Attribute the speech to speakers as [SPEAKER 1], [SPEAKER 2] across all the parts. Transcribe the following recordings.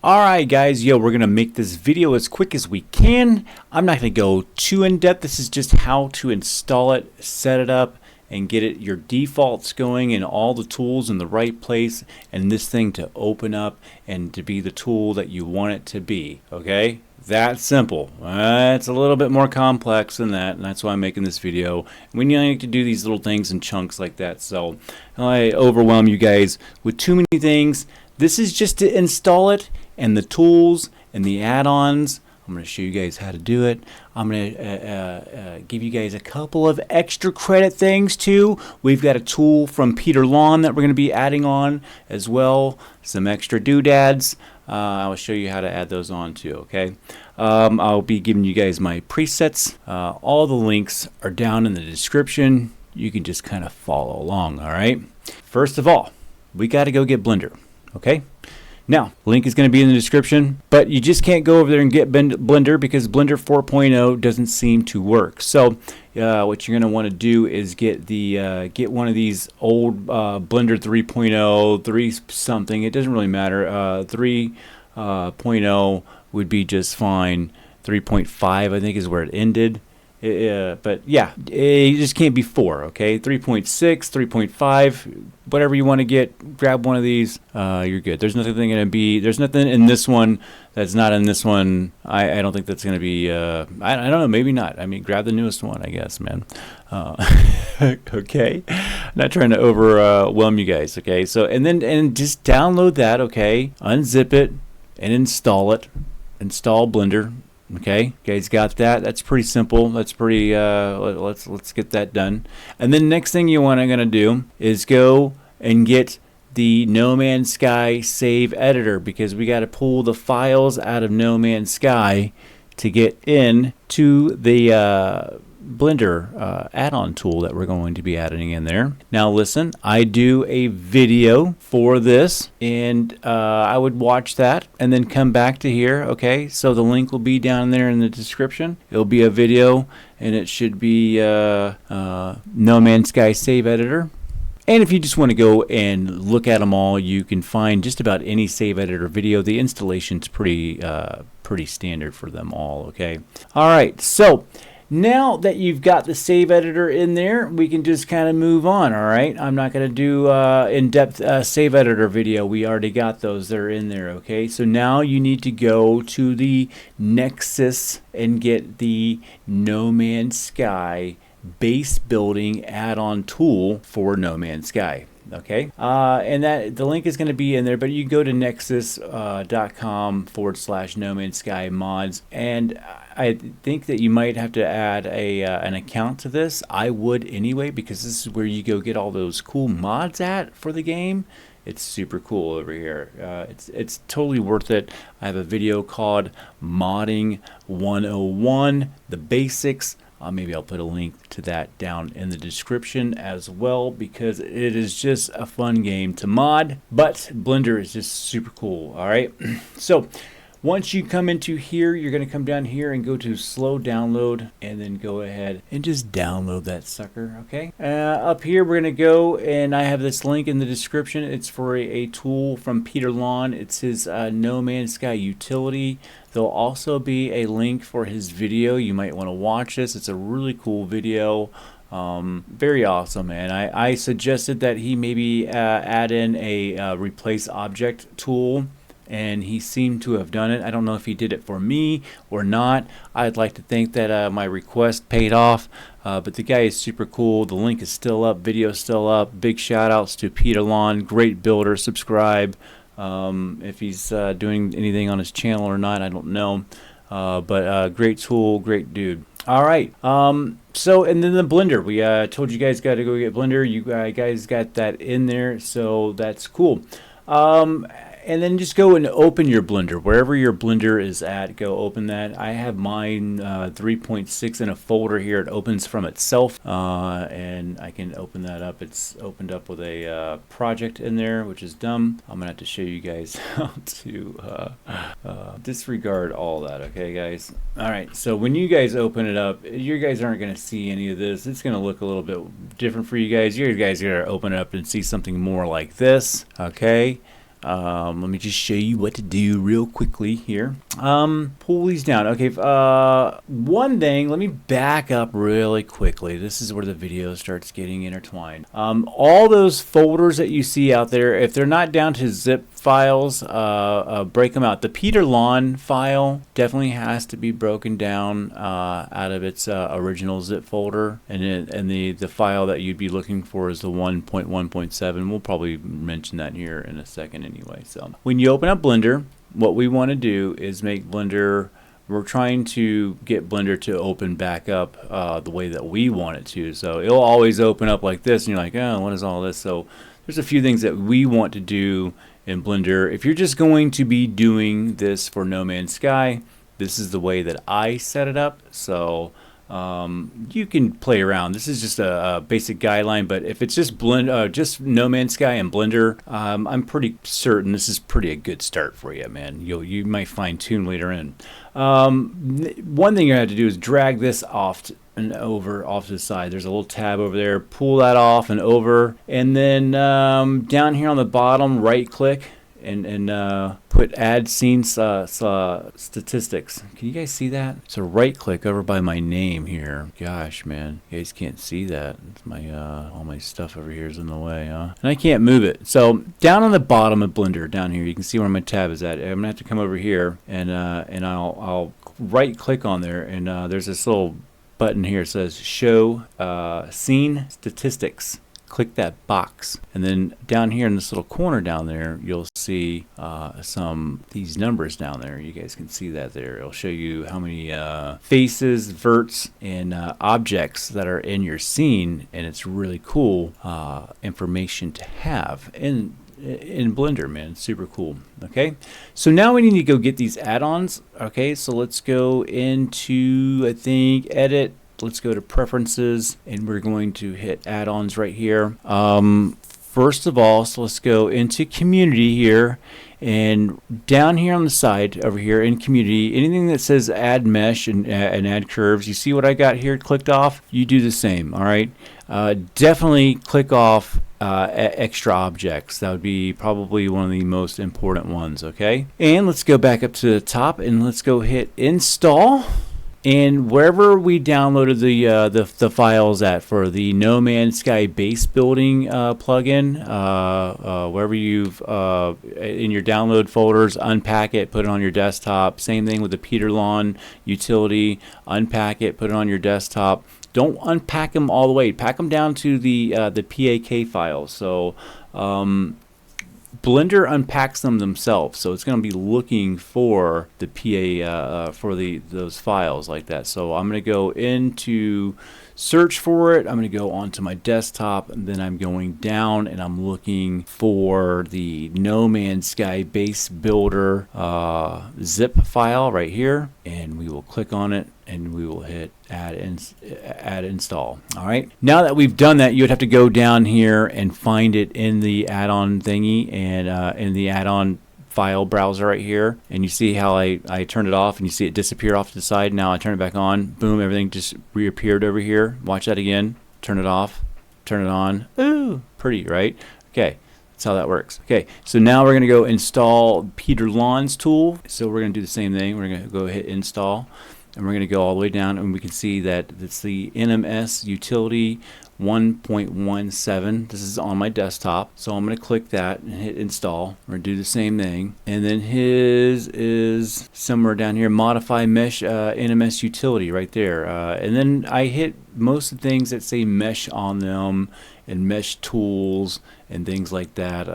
[SPEAKER 1] Alright guys, we're going to make this video as quick as we can. I'm not going to go too in depth. This is just how to install it, set it up, and get your defaults going and all the tools in the right place, and this thing to open up and to be the tool that you want it to be. Okay? That simple. It's a little bit more complex than that, and that's why I'm making this video. We need to do these little things in chunks like that, so I overwhelm you guys with too many things. This is just to install it and the tools and the add-ons. I'm going to show you guys how to do it. I'm going to give you guys a couple of extra credit things too. We've got a tool from Laan that we're going to be adding on as well. Some extra doodads. I'll show you how to add those on too, okay? I'll be giving you guys my presets. All the links are down in the description. You can just kind of follow along, all right? First of all, we got to go get Blender, okay? Now, link is going to be in the description, but you just can't go over there and get Blender because Blender 4.0 doesn't seem to work. So, what you're going to want to do is get one of these old Blender 3.0, 3 something. It doesn't really matter. 3.0 would be just fine. 3.5, I think, is where it ended. But yeah, it just can't be 4, okay? 3.6, 3.5, whatever you want to get, grab one of these, you're good. There's nothing in this one that's not in this one. I don't think that's going to be, I don't know, maybe not. I mean, grab the newest one, I guess, man. Okay? Not trying to overwhelm you guys, okay? So, and just download that, okay? Unzip it and install it. Install Blender. Okay, you guys got that? That's pretty simple. That's pretty, let's get that done. And then next thing you want to do is go and get the nomanssky save editor, because we got to pull the files out of nomanssky to get in to the Blender add-on tool that we're going to be adding in there. Now listen, I do a video for this, and I would watch that and then come back to here. Okay, so the link will be down there in the description. It'll be a video, and it should be nomanssky save editor. And if you just want to go and look at them all, you can find just about any save editor video. The installation's pretty standard for them all. Okay, all right, so now that you've got the save editor in there, we can just kind of move on, all right? I'm not going to do in-depth save editor video. We already got those. They're in there, okay? So now you need to go to the Nexus and get the nomanssky base building add-on tool for nomanssky. Okay, and that the link is going to be in there, but you go to nexus.com/nomanssky mods, and I think that you might have to add an account to this. I would anyway, because this is where you go get all those cool mods at for the game. It's super cool over here. It's totally worth it. I have a video called Modding 101, the basics. Maybe I'll put a link to that down in the description as well, because it is just a fun game to mod. But Blender is just super cool. All right. So once you come into here, you're going to come down here and go to slow download, and then go ahead and just download that sucker. Okay. Up here, we're going to go, and I have this link in the description. It's for a tool from Laan. It's his nomanssky utility. There'll also be a link for his video. You might want to watch this. It's a really cool video. Very awesome, man. I suggested that he maybe add in a replace object tool, and he seemed to have done it. I don't know if he did it for me or not. I'd like to think that my request paid off, but the guy is super cool. The link is still up, video still up. Big shout outs to Laan, great builder. Subscribe. If he's doing anything on his channel or not, I don't know, but great tool, great dude. All right, so, and then the Blender, we told you guys got to go get Blender. You guys got that in there, so that's cool. And then just go and open your Blender. Wherever your Blender is at, go open that. I have mine 3.6 in a folder here. It opens from itself, and I can open that up. It's opened up with a project in there, which is dumb. I'm gonna have to show you guys how to disregard all that, okay, guys? All right, so when you guys open it up, you guys aren't gonna see any of this. It's gonna look a little bit different for you guys. You guys are gonna open it up and see something more like this, okay? Let me just show you what to do real quickly here. Pull these down. Okay, one thing, let me back up really quickly. This is where the video starts getting intertwined. All those folders that you see out there, if they're not down to zip files, break them out. The Peter Laan file definitely has to be broken down out of its original zip folder, and the file that you'd be looking for is the 1.1.7. We'll probably mention that here in a second anyway. So when you open up Blender, what we want to do is make Blender, we're trying to get Blender to open back up the way that we want it to. So it'll always open up like this, and you're like, oh, what is all this? So there's a few things that we want to do in Blender. If you're just going to be doing this for No Man's Sky, this is the way that I set it up. So you can play around. This is just a basic guideline, but if it's just just No Man's Sky and Blender, I'm pretty certain this is a good start for you, man. You might fine tune later in. One thing you have to do is drag this off and over off to the side. There's a little tab over there. Pull that off and over, and then down here on the bottom, right click and put add scene statistics. Can you guys see that? So right click over by my name here. Gosh, man, you guys can't see that. It's my all my stuff over here is in the way, huh? And I can't move it. So down on the bottom of Blender, down here, you can see where my tab is at. I'm gonna have to come over here and I'll right click on there, and there's this little button here. It says show scene statistics. Click that box, and then down here in this little corner down there, you'll see these numbers down there. You guys can see that there. It'll show you how many faces, verts, and objects that are in your scene, and it's really cool information to have in Blender, man. It's super cool. Okay, so now we need to go get these add-ons. Okay, so let's go into, I think, edit. Let's go to preferences, and we're going to hit add-ons right here. First of all, so let's go into community here, and down here on the side over here in community, anything that says add mesh and add curves, you see what I got here clicked off? You do the same. All right, definitely click off extra objects. That would be probably one of the most important ones. Okay, and let's go back up to the top, and let's go hit install. And wherever we downloaded the files at for the No Man's Sky base building plugin, wherever you've in your download folders, unpack it, put it on your desktop. Same thing with the Peter Laan utility, unpack it, put it on your desktop. Don't unpack them all the way. Pack them down to the PAK files. So Blender unpacks them themselves, so it's going to be looking for the PA for those files like that. So I'm going to go into search for it. I'm going to go onto my desktop, and then I'm going down and I'm looking for the No Man's Sky base builder zip file right here, and we will click on it and we will hit add install. All right, now that we've done that, you would have to go down here and find it in the add-on thingy, and in the add-on file browser right here, and you see how I turned it off, and you see it disappear off to the side. Now I turn it back on, boom, everything just reappeared over here. Watch that again. Turn it off, turn it on. Ooh, pretty, right? Okay, that's how that works. Okay, so now we're gonna go install Peter Laan's tool. So we're gonna do the same thing. We're gonna go hit install, and we're going to go all the way down, and we can see that it's the NMS utility 1.17. This is on my desktop, so I'm going to click that and hit install. We're going to do the same thing, and then his is somewhere down here, modify mesh NMS utility right there, and then I hit most of the things that say mesh on them and mesh tools and things like that.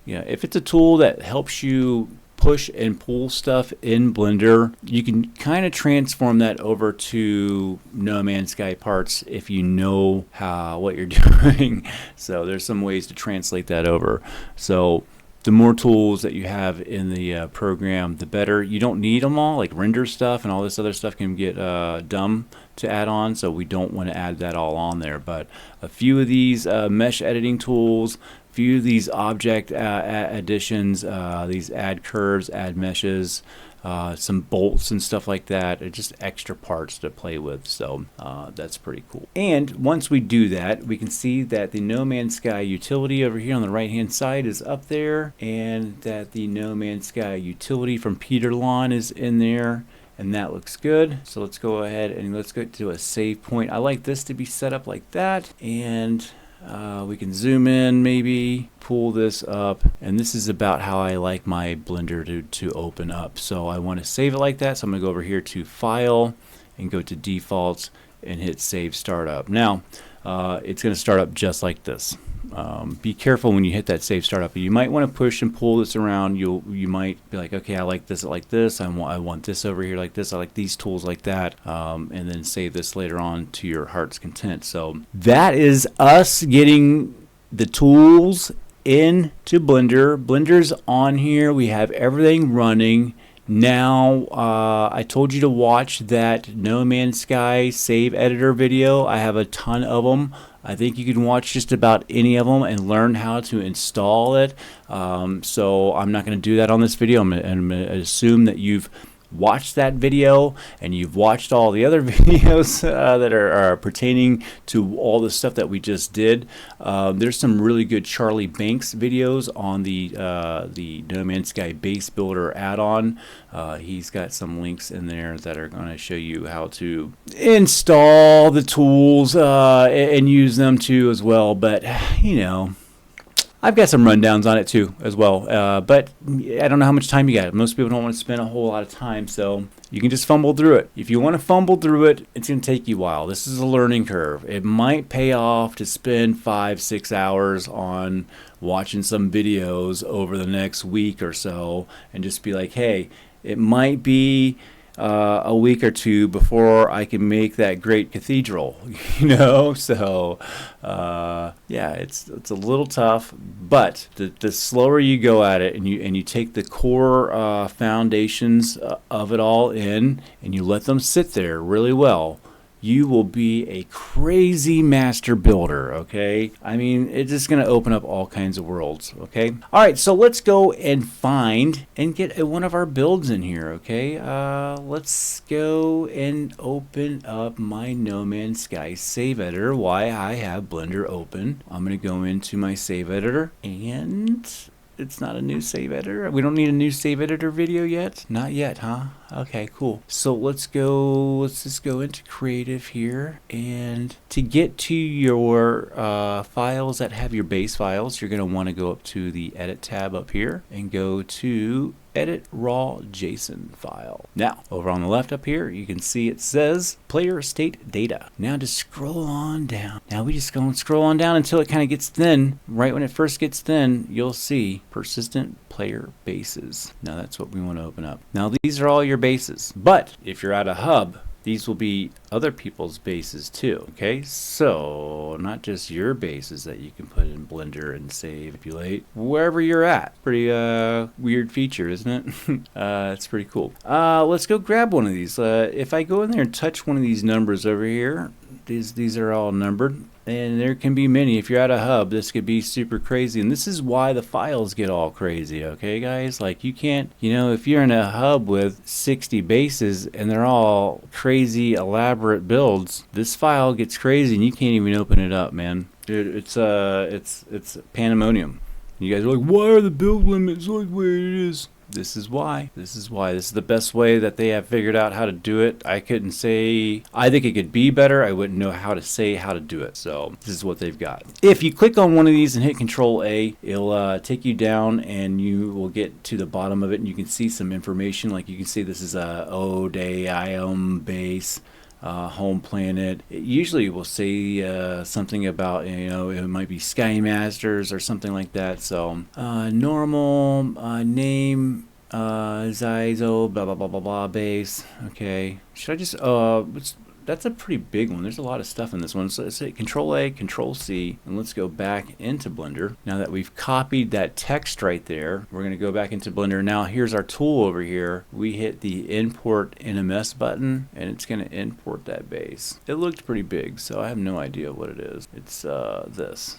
[SPEAKER 1] Yeah, if it's a tool that helps you push and pull stuff in Blender, you can kind of transform that over to No Man's Sky parts if you know what you're doing. So there's some ways to translate that over. So the more tools that you have in the program, the better. You don't need them all, like render stuff and all this other stuff can get dumb to add on, so we don't want to add that all on there. But a few of these mesh editing tools, few of these object additions, these add curves, add meshes, some bolts and stuff like that, or just extra parts to play with. So that's pretty cool. And once we do that, we can see that the No Man's Sky utility over here on the right hand side is up there, and that the No Man's Sky utility from Peter Laan is in there, and that looks good. So let's go ahead and let's go to a save point. I like this to be set up like that, and we can zoom in, maybe pull this up, and this is about how I like my Blender to open up. So I want to save it like that, so I'm going to go over here to File and go to Defaults and hit Save Startup. Now it's going to start up just like this. Be careful when you hit that save startup. You might want to push and pull this around. You might be like, okay, I like this like this. I want this over here like this. I like these tools like that. And then save this later on to your heart's content. So that is us getting the tools into Blender. Blender's on here. We have everything running. Now, I told you to watch that No Man's Sky save editor video. I have a ton of them. I think you can watch just about any of them and learn how to install it. So I'm not going to do that on this video. I'm going to assume that you've watched that video and you've watched all the other videos that are pertaining to all the stuff that we just did. There's some really good Charlie Banks videos on the No Man's Sky base builder add-on. He's got some links in there that are going to show you how to install the tools and use them too as well. But you know, I've got some rundowns on it too as well, but I don't know how much time you got. Most people don't want to spend a whole lot of time, so you can just fumble through it. If you want to fumble through it, it's going to take you a while. This is a learning curve. It might pay off to spend 5-6 hours on watching some videos over the next week or so and just be like, hey, it might be a week or two before I can make that great cathedral, you know. So yeah, it's a little tough, but the slower you go at it and you take the core foundations of it all in and you let them sit there really well, you will be a crazy master builder, okay? I mean, it's just going to open up all kinds of worlds, okay? All right, so let's go and find and get one of our builds in here, okay? Let's go and open up my No Man's Sky save editor. Why I have Blender open. I'm going to go into my save editor, and it's not a new save editor. We don't need a new save editor video yet. Not yet, huh? Okay, cool. So let's just go into creative here, and to get to your files that have your base files, you're going to want to go up to the edit tab up here and go to edit raw JSON file. Now over on the left up here you can see it says player state data. Now just scroll on down. Now we just go and scroll on down until it kind of gets thin. Right when it first gets thin, you'll see persistent player bases. Now that's what we want to open up. Now these are all your bases, but if you're at a hub, these will be other people's bases too, okay? So not just your bases that you can put in Blender and save, manipulate, wherever you're at. Pretty weird feature, isn't it? It's pretty cool. Let's go grab one of these. If I go in there and touch one of these numbers over here, these are all numbered. And there can be many. If you're at a hub, this could be super crazy. And this is why the files get all crazy, okay, guys? Like, you can't, you know, if you're in a hub with 60 bases and they're all crazy, elaborate builds, this file gets crazy and you can't even open it up, man. Dude, it's pandemonium. You guys are like, why are the build limits like where it is? This is why. This is the best way that they have figured out how to do it. I couldn't say, I think it could be better. I wouldn't know how to say how to do it. So this is what they've got. If you click on one of these and hit Control A, it'll take you down and you will get to the bottom of it and you can see some information. Like you can see this is a Ode base. Home planet. It usually will say something about, you know, it might be SkyMasters or something like that. So normal name Zyzo blah blah blah blah blah base. Okay, should I just that's a pretty big one. There's a lot of stuff in this one. So let's hit Control A, Control C, and let's go back into Blender. Now that we've copied that text right there, we're going to go back into Blender. Now here's our tool over here. We hit the Import NMS button, and it's going to import that base. It looked pretty big, so I have no idea what it is. It's this.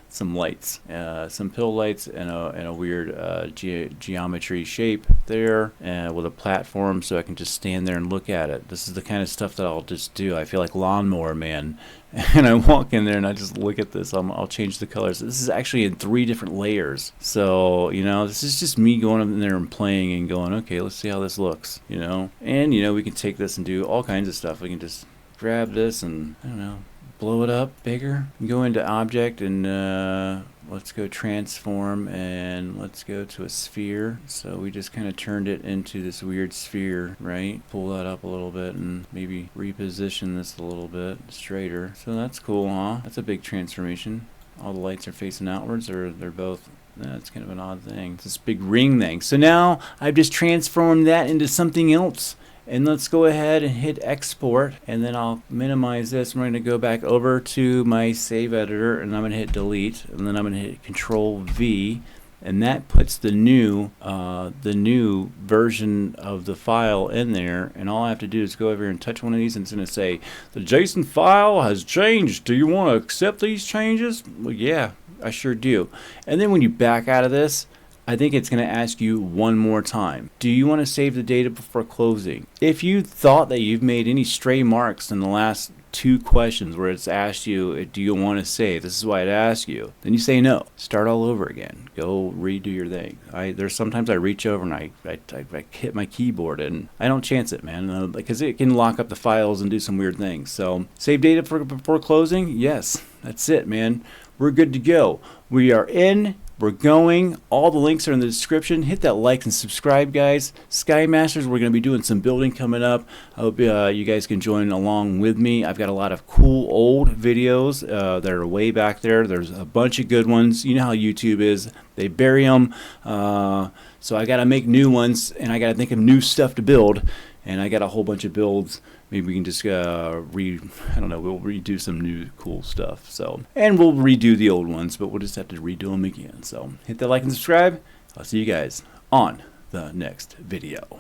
[SPEAKER 1] some lights, some pill lights, and a weird geometry shape there, with a platform so I can just stand there and look at it. This is the kind of stuff that I'll just do. I feel like Lawnmower Man. And I walk in there and I just look at this. I'll change the colors. This is actually in 3 different layers. So, you know, this is just me going up in there and playing and going, okay, let's see how this looks, you know. And, you know, we can take this and do all kinds of stuff. We can just grab this and, I don't know, blow it up bigger. Go into object and let's go transform and let's go to a sphere. So we just kind of turned it into this weird sphere, right? Pull that up a little bit and maybe reposition this a little bit straighter. So that's cool, huh? That's a big transformation. All the lights are facing outwards, or they're both. That's kind of an odd thing. It's this big ring thing. So now I've just transformed that into something else. And let's go ahead and hit export, and then I'll minimize this. I'm going to go back over to my save editor, and I'm going to hit delete, and then I'm going to hit Control V, and that puts the new version of the file in there. And all I have to do is go over here and touch one of these, and it's going to say the JSON file has changed. Do you want to accept these changes? Well, yeah, I sure do. And then when you back out of this, I think it's going to ask you one more time. Do you want to save the data before closing? If you thought that you've made any stray marks in the last 2 questions where it's asked you, do you want to save? This is why it asks you. Then you say no. Start all over again. Go redo your thing. There's sometimes I reach over and I hit my keyboard and I don't chance it, man, because it can lock up the files and do some weird things. So save data before closing? Yes, that's it, man. We're good to go. We are in. We're going. All the links are in the description. Hit that like and subscribe, guys. SkyMasters, we're going to be doing some building coming up. I hope you guys can join along with me. I've got a lot of cool old videos that are way back there. There's a bunch of good ones. You know how YouTube is. They bury them. So I got to make new ones, and I got to think of new stuff to build. And I got a whole bunch of builds. Maybe we can just I don't know, we'll redo some new cool stuff. So, and we'll redo the old ones, but we'll just have to redo them again. So hit that like and subscribe. I'll see you guys on the next video.